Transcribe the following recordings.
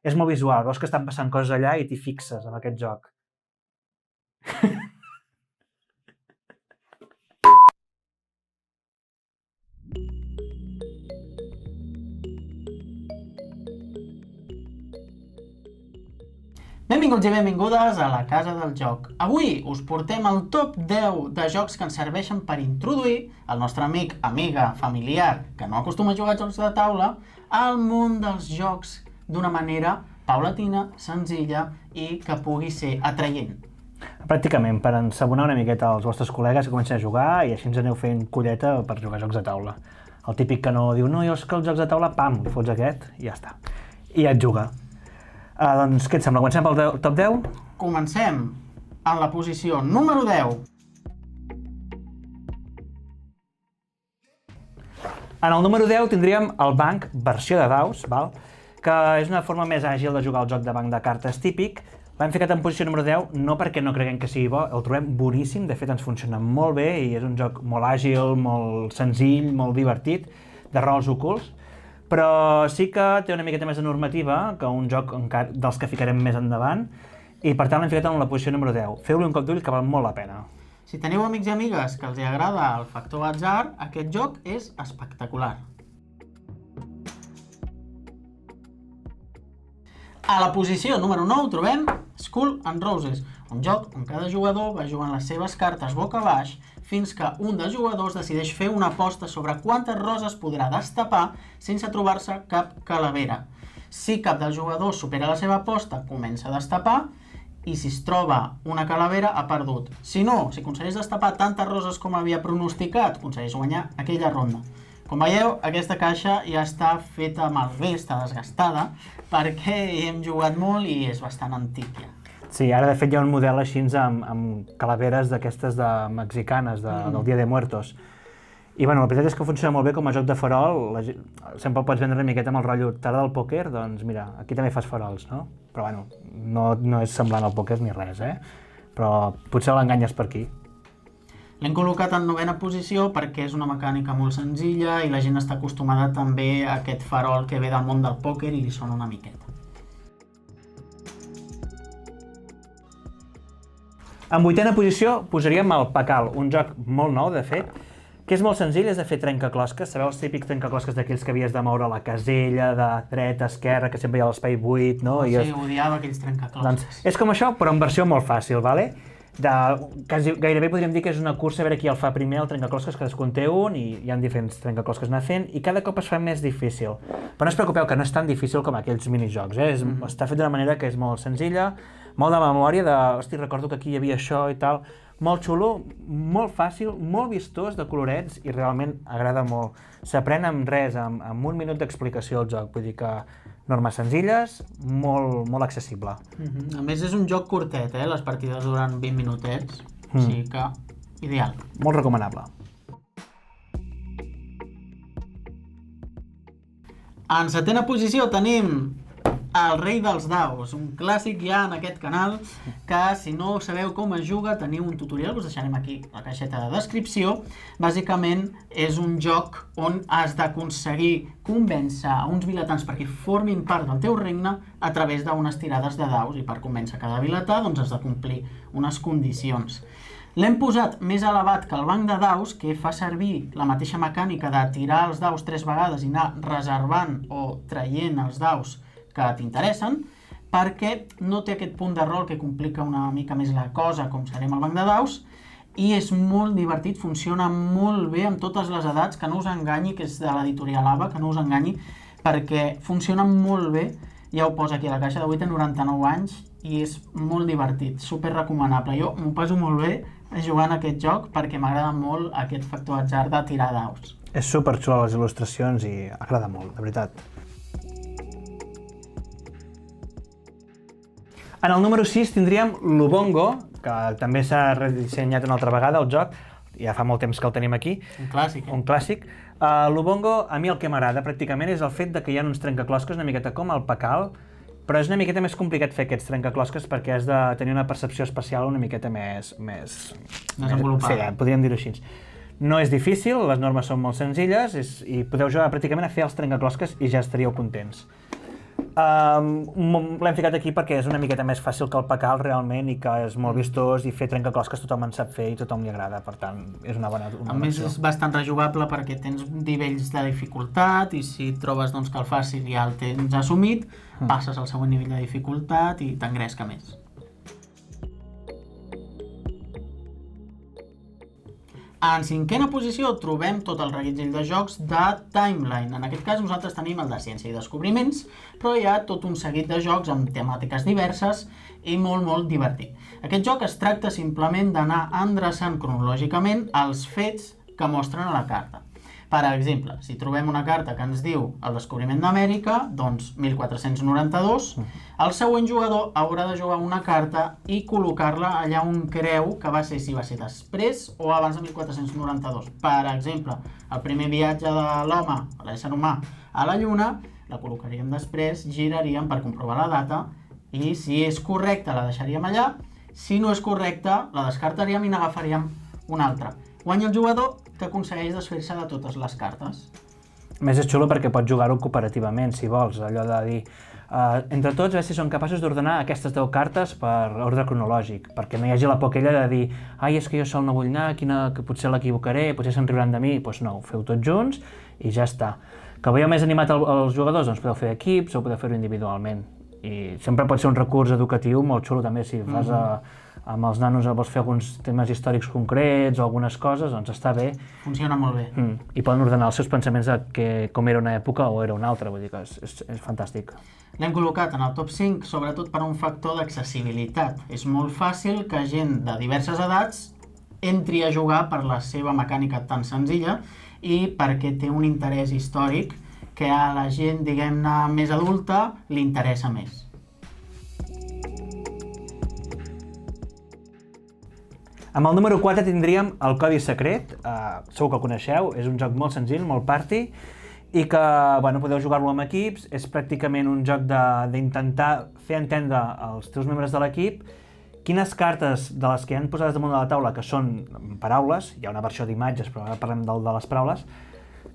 És molt visual, veus que estan passant coses allà i t'hi fixes en aquest joc. Benvinguts i benvingudes a la Casa del Joc. Avui us portem el top 10 de jocs que ens serveixen per introduir el nostre amic, amiga, familiar, que no acostuma a jugar a jocs de taula, al món dels jocs d'una manera paulatina, senzilla i que pugui ser atraient. Pràcticament, per ensabonar una miqueta als vostres col·legues que comencen a jugar i així ens aneu fent colleta per jugar a jocs de taula. El típic que no diu, no, jo és que els jocs de taula, pam, li fots aquest i ja està. I ja et juga. Doncs què et sembla? Comencem pel top 10? Comencem en la posició número 10. En el número 10 tindríem el banc versió de daus, que és una forma més àgil de jugar al joc de banc de cartes típic. L'hem ficat en posició número 10 no perquè no creguem que sigui bo, el trobem boníssim, de fet ens funciona molt bé i és un joc molt àgil, molt senzill, molt divertit, de rols ocults. Però sí que té una miqueta més de normativa que un joc dels que ficarem més endavant i per tant l'hem ficat en la posició número 10. Feu-li un cop d'ull que val molt la pena. Si teniu amics i amigues que els agrada el factor atzar, aquest joc és espectacular. A la posició número 9 trobem Skull and Roses, un joc on cada jugador va jugant les seves cartes boca baix fins que un dels jugadors decideix fer una aposta sobre quantes roses podrà destapar sense trobar-se cap calavera. Si cap dels jugadors supera la seva aposta, comença a destapar i si es troba una calavera, ha perdut. Si no, si aconsegueix destapar tantes roses com havia pronosticat, aconsegueix guanyar aquella ronda. Com veieu, aquesta caixa ja està feta malbé, està desgastada, perquè hi hem jugat molt i és bastant antic ja. Sí, ara de fet hi ha un model així amb calaveres d'aquestes mexicanes, del Dia de Muertos. I bueno, la veritat és que funciona molt bé com a joc de farol, sempre el pots vendre una miqueta amb el rotllo tarda del pòquer, doncs mira, aquí també fas farols, no? Però bueno, no és semblant al pòquer ni res, Però potser l'enganyes per aquí. L'hem col·locat en 9ª posició perquè és una mecànica molt senzilla i la gent està acostumada també a aquest farol que ve del món del pòquer i li sona una miqueta. En 8ª posició posaríem el Pakal, un joc molt nou, de fet, que és molt senzill, és de fer trencaclosques. Sabeu els típics trencaclosques d'aquells que havies de moure la casella de dreta a esquerra, que sempre hi ha l'espai buit, no? Sí, odiava aquells trencaclosques. Doncs és com això, però en versió molt fàcil, vale? Gairebé podríem dir que és una cursa a veure qui el fa primer, el trencaclosques, cadascun té un, i hi ha diferents trencaclosques anar fent, i cada cop es fa més difícil. Però no us preocupeu, que no és tan difícil com aquells minijocs, Està fet d'una manera que és molt senzilla, molt de memòria, hosti, recordo que aquí hi havia això i tal, molt xulo, molt fàcil, molt vistós, de colorets, i realment agrada molt. S'aprèn amb res, amb un minut d'explicació al joc, vull dir que normes senzilles, molt accessible. A més és un joc curtet, les partides duran 20 minutets, o sigui que ideal. Molt recomanable. En 7ª posició tenim El rei dels daus, un clàssic ja en aquest canal que si no sabeu com es juga teniu un tutorial, us deixarem aquí la caixeta de descripció. Bàsicament és un joc on has d'aconseguir convèncer a uns vilatans perquè formin part del teu regne a través d'unes tirades de daus i per convèncer cada vilatà doncs has de complir unes condicions. L'hem posat més elevat que el banc de daus, que fa servir la mateixa mecànica de tirar els daus 3 vegades i anar reservant o traient els daus que t'interessen, perquè no té aquest punt de rol que complica una mica més la cosa, com serem el banc de daus, i és molt divertit, funciona molt bé amb totes les edats, que no us enganyi, que és de l'editorial AVA, que no us enganyi, perquè funciona molt bé, ja ho posa aquí a la caixa, de 8 a 99 anys, i és molt divertit, super recomanable. Jo m'ho passo molt bé jugant a aquest joc perquè m'agrada molt aquest factor atzar de tirar daus. És super xulo les il·lustracions i agrada molt, de veritat. En el número 6 tindríem l'Ubongo, que també s'ha redissenyat una altra vegada el joc, ja fa molt temps que el tenim aquí. Un clàssic, Un clàssic. L'Ubongo, a mi el que m'agrada pràcticament és el fet que hi ha uns trencaclosques una miqueta com el Pakal, però és una miqueta més complicat fer aquests trencaclosques perquè has de tenir una percepció espacial una miqueta més desenvolupada. Sí, podríem dir-ho així. No és difícil, les normes són molt senzilles i podeu jugar pràcticament a fer els trencaclosques i ja estaríeu contents. L'hem ficat aquí perquè és una miqueta més fàcil que el Pacal realment i que és molt vistós i fer trencaclosques tothom en sap fer i tothom li agrada, per tant és una bona A més és bastant rejugable perquè tens nivells de dificultat i si trobes doncs, que el fàcil ja el tens assumit, passes al següent nivell de dificultat i t'engresca més. En cinquena posició trobem tot el reguitzell de jocs de Timeline. En aquest cas nosaltres tenim el de ciència i descobriments, però hi ha tot un seguit de jocs amb temàtiques diverses i molt divertit. Aquest joc es tracta simplement d'anar endreçant cronològicament els fets que mostren a la carta. Per exemple, si trobem una carta que ens diu el descobriment d'Amèrica, doncs 1492, el següent jugador haurà de jugar una carta i col·locar-la allà on creu que va ser, si va ser després o abans de 1492. Per exemple, el primer viatge de l'home, l'ésser humà, a la Lluna, la col·locaríem després, giraríem per comprovar la data i si és correcta la deixaríem allà, si no és correcta la descartaríem i n'agafaríem una altra. Guanya el jugador que aconsegueix desfer-se de totes les cartes. A més, és xulo perquè pots jugar-ho cooperativament, si vols, allò de dir entre tots, a veure si són capaços d'ordenar aquestes 10 cartes per ordre cronològic, perquè no hi hagi la por aquella de dir ai, és que jo sol no vull anar, que potser l'equivocaré, potser se'n riuran de mi, doncs no, ho feu tots junts i ja està. Que veieu més animat els jugadors? Doncs podeu fer equips o podeu fer-ho individualment. I sempre pot ser un recurs educatiu molt xulo també, si fas amb els nanos vols fer alguns temes històrics concrets o algunes coses, doncs està bé. Funciona molt bé. I poden ordenar els seus pensaments de com era una època o era una altra, vull dir que és fantàstic. L'hem col·locat en el top 5, sobretot per un factor d'accessibilitat. És molt fàcil que gent de diverses edats entri a jugar per la seva mecànica tan senzilla i perquè té un interès històric que a la gent, diguem-ne, més adulta li interessa més. Amb el número 4 tindríem el Codi Secret, segur que el coneixeu, és un joc molt senzill, molt party, i que podeu jugar-lo amb equips, és pràcticament un joc d'intentar fer entendre als teus membres de l'equip quines cartes de les que hi han posades damunt de la taula, que són paraules, hi ha una versió d'imatges, però ara parlem de les paraules,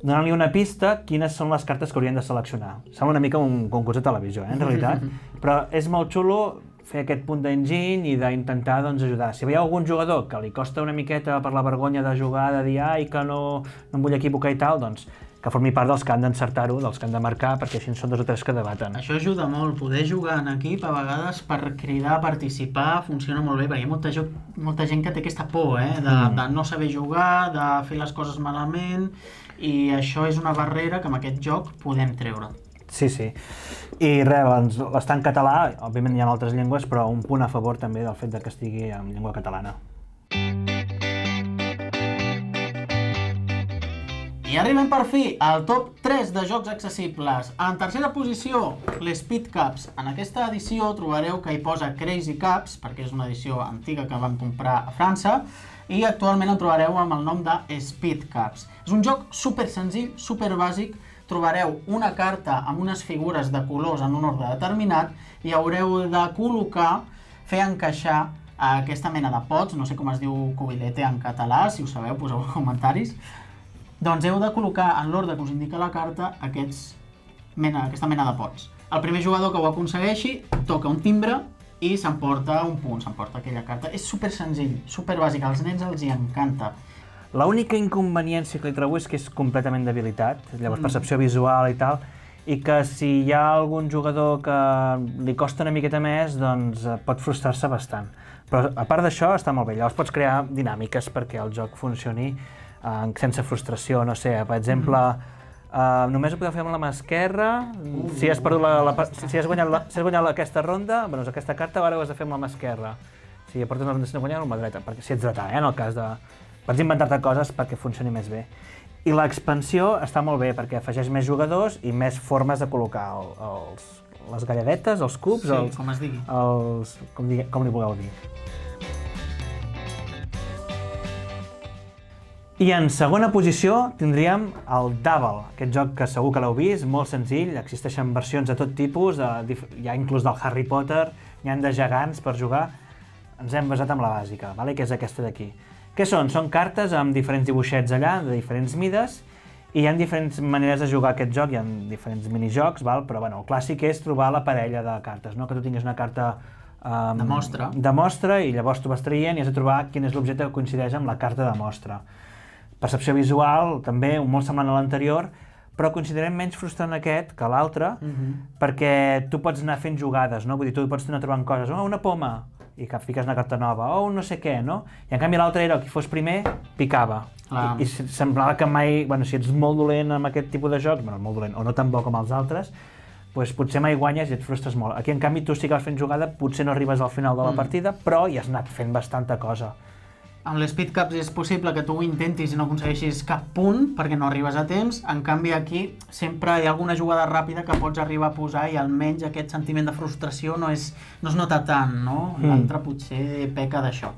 donant-li una pista quines són les cartes que haurien de seleccionar. Sembla una mica un concurs de televisió, en realitat, però és molt xulo fer aquest punt d'enginy i d'intentar ajudar. Si veieu algun jugador que li costa una miqueta per la vergonya de jugar, de dir ai, que no em vull equivocar i tal, doncs que formi part dels que han d'encertar-ho, dels que han de marcar, perquè així són 2 o 3 que debaten. Això ajuda molt, poder jugar en equip a vegades per cridar, participar, funciona molt bé, perquè hi ha molta gent que té aquesta por, de no saber jugar, de fer les coses malament, i això és una barrera que amb aquest joc podem treure. Sí. I res, està en català, òbviament hi ha altres llengües, però un punt a favor també del fet que estigui en llengua catalana. I arribem per fi al top 3 de jocs accessibles. En tercera posició, les Speed Cups. En aquesta edició trobareu que hi posa Crazy Cups, perquè és una edició antiga que vam comprar a França, i actualment el trobareu amb el nom de Speed Cups. És un joc super senzill, super bàsic. Trobareu una carta amb unes figures de colors en un ordre determinat i haureu de col·locar, fer encaixar aquesta mena de pots, no sé com es diu cubilete en català, si ho sabeu poseu als comentaris, doncs heu de col·locar en l'ordre que us indica la carta aquesta mena de pots. El primer jugador que ho aconsegueixi toca un timbre i s'emporta un punt, s'emporta aquella carta. És super senzill, super bàsic, als nens els hi encanta. L'única inconveniència que li trobo és que és completament d'habilitat, llavors percepció visual i tal, i que si hi ha algun jugador que li costa una miqueta més, doncs pot frustrar-se bastant. Però a part d'això està molt bé, llavors pots crear dinàmiques perquè el joc funcioni sense frustració, no sé, per exemple, només ho podeu fer amb la mà esquerra, si has guanyat aquesta ronda, doncs aquesta carta ara ho has de fer amb la mà esquerra. Si portes una ronda sense guanyar, amb la dreta, perquè si ets dretà, en el cas de... Pots inventar-te coses perquè funcioni més bé. I l'expansió està molt bé perquè afegeix més jugadors i més formes de col·locar les galladetes, els cubs, com es digui. Com li vulgueu dir. I en segona posició tindríem el Dabble, aquest joc que segur que l'heu vist, molt senzill, existeixen versions de tot tipus, hi ha inclús del Harry Potter, hi ha de gegants per jugar. Ens hem basat en la bàsica, que és aquesta d'aquí. Què són? Són cartes amb diferents dibuixets allà, de diferents mides, I hi ha diferents maneres de jugar aquest joc, hi ha diferents minijocs, val? Però bueno, el clàssic és trobar la parella de cartes, no? Que tu tinguis una carta de mostra i llavors tu vas traient i has de trobar quin és l'objecte que coincideix amb la carta de mostra. Percepció visual, també, molt semblant a l'anterior, però considerem menys frustrant aquest que l'altre, perquè tu pots anar fent jugades, no? Vull dir, tu pots anar trobant coses, una poma, i que fiques una carta nova, o un no sé què, no? I en canvi l'altre era, qui fos primer, picava. I semblava que mai, bueno, si ets molt dolent amb aquest tipus de jocs, bueno, molt dolent, o no tan bo com els altres, doncs potser mai guanyes i et frustres molt. Aquí, en canvi, tu sí que vas fent jugada, potser no arribes al final de la partida, però hi has anat fent bastanta cosa. Amb les Speed Cups és possible que tu ho intentis i no aconsegueixis cap punt perquè no arribes a temps. En canvi aquí sempre hi ha alguna jugada ràpida que pots arribar a posar i almenys aquest sentiment de frustració no es nota tant, no? L'altre potser peca d'això.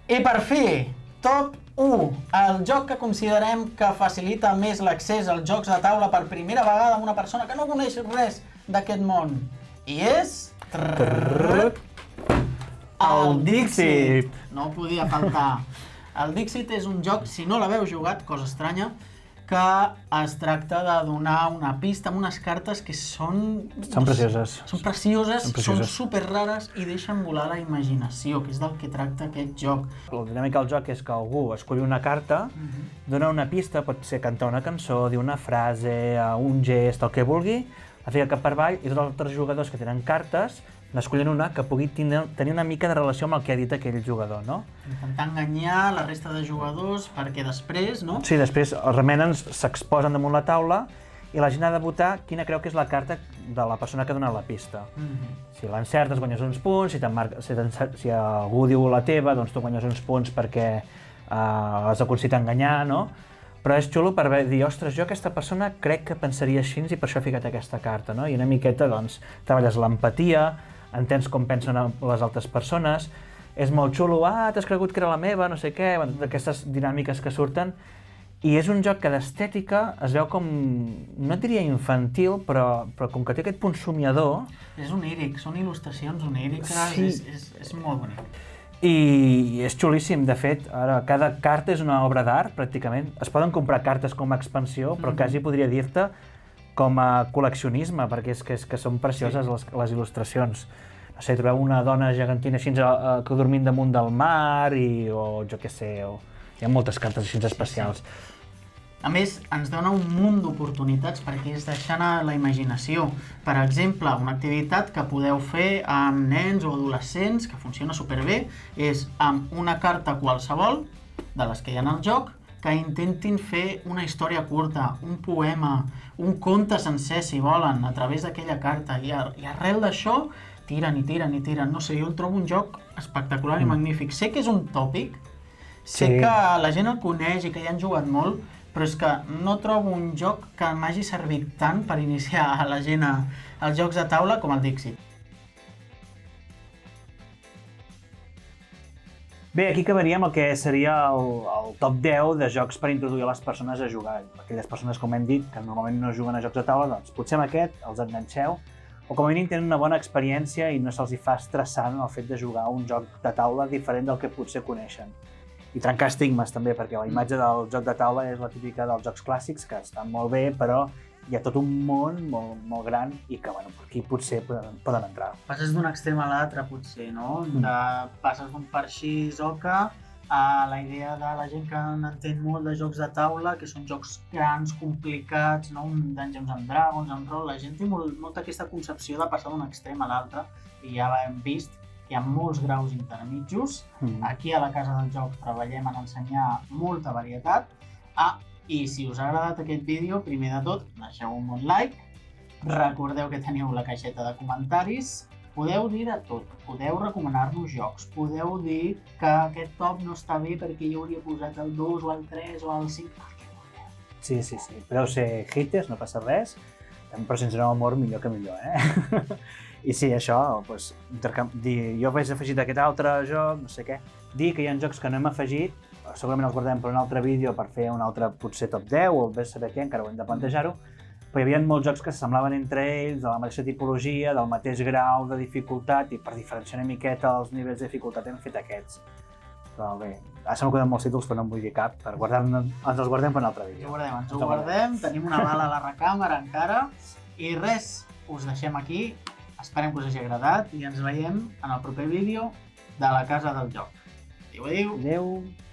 I per fi, top 1, el joc que considerem que facilita més l'accés als jocs de taula per primera vegada a una persona que no coneix res d'aquest món. I és... el Dixit! No podia faltar. El Dixit és un joc, si no l'haveu jugat, cosa estranya, que es tracta de donar una pista amb unes cartes que són... Són precioses. Són precioses, són superrares i deixen volar la imaginació, que és del que tracta aquest joc. La dinàmica del joc és que algú escull una carta, dona una pista, pot ser cantar una cançó, dir una frase, un gest, el que vulgui, la fica cap per avall i tots els altres jugadors que tenen cartes n'escollen una que pugui tenir una mica de relació amb el que ha dit aquell jugador, no? Intentar enganyar la resta de jugadors perquè després, no? Sí, després els remenen, s'exposen damunt la taula i la gent ha de votar quina creu que és la carta de la persona que ha donat la pista. Si l'encertes guanyes uns punts, si algú diu la teva, doncs tu guanyes uns punts perquè has aconseguit enganyar, no? Però és xulo per dir, ostres, jo aquesta persona crec que pensaria així i per això he ficat aquesta carta, no? I una miqueta, doncs, treballes l'empatia, entens com pensen les altres persones, és molt xulo, t'has cregut que era la meva, no sé què, aquestes dinàmiques que surten, i és un joc que d'estètica es veu com, no et diria infantil, però com que té aquest punt somiador... És oníric, són il·lustracions oníriques, és molt bonic. I és xulíssim, de fet, ara cada carta és una obra d'art, pràcticament. Es poden comprar cartes com a expansió, però quasi podria dir-te com a col·leccionisme, perquè és que són precioses les il·lustracions. No sé, trobeu una dona gegantina així que dormint damunt del mar, o jo què sé, hi ha moltes cartes així especials. A més, ens dona un munt d'oportunitats perquè és deixar anar la imaginació. Per exemple, una activitat que podeu fer amb nens o adolescents, que funciona superbé, és amb una carta qualsevol, de les que hi ha al joc, que intentin fer una història curta, un poema, un conte sencer, si volen, a través d'aquella carta. I arrel d'això, tiren i tiren i tiren. No sé, jo el trobo un joc espectacular i magnífic. Sé que és un tòpic, sé que la gent el coneix i que hi han jugat molt, però és que no trobo un joc que m'hagi servit tant per iniciar a la gent als jocs de taula com el Dixit. Bé, aquí acabaríem el que seria el top 10 de jocs per introduir les persones a jugar. Aquelles persones, com hem dit, que normalment no juguen a jocs de taula, doncs potser amb aquest els enganxeu, o com a mínim tenen una bona experiència i no se'ls fa estressant el fet de jugar un joc de taula diferent del que potser coneixen. I trencar estigmes també, perquè la imatge del joc de taula és la típica dels jocs clàssics, que estan molt bé, però hi ha tot un món molt gran i que, bueno, aquí potser poden entrar. Passes d'un extrem a l'altre, potser, no? Passes d'un parxís oca a la idea de la gent que n'entén molt de jocs de taula, que són jocs grans, complicats, no? Un Dungeons and Dragons, un rol. La gent té molta aquesta concepció de passar d'un extrem a l'altre, i ja hem vist hi ha molts graus intermitjos. Aquí a la Casa dels Jocs treballem en ensenyar molta varietat. I si us ha agradat aquest vídeo, primer de tot, deixeu un bon like. Recordeu que teniu la caixeta de comentaris. Podeu dir de tot, podeu recomanar-nos jocs, podeu dir que aquest top no està bé perquè jo hauria posat el 2 o el 3 o el 5. Sí. Podeu ser haters, no passa res, però sense nou amor millor que millor, I sí, això, doncs, dir, jo vaig afegit aquest altre joc, no sé què, dir que hi ha jocs que no hem afegit, segurament els guardem per un altre vídeo per fer un altre potser top 10 o bé saber què, encara ho hem de plantejar-ho, però hi havia molts jocs que s'assemblaven entre ells, de la mateixa tipologia, del mateix grau de dificultat, i per diferenciar una miqueta els nivells de dificultat hem fet aquests. Però bé, ara se m'acuden molts títols, però no en vull dir cap, ens els guardem per un altre vídeo. Ens ho guardem, tenim una bala a la recàmera encara, i res, us deixem aquí, esperem que us hagi agradat i ens veiem en el proper vídeo de la Casa del Joc. Adéu, adéu! Adéu!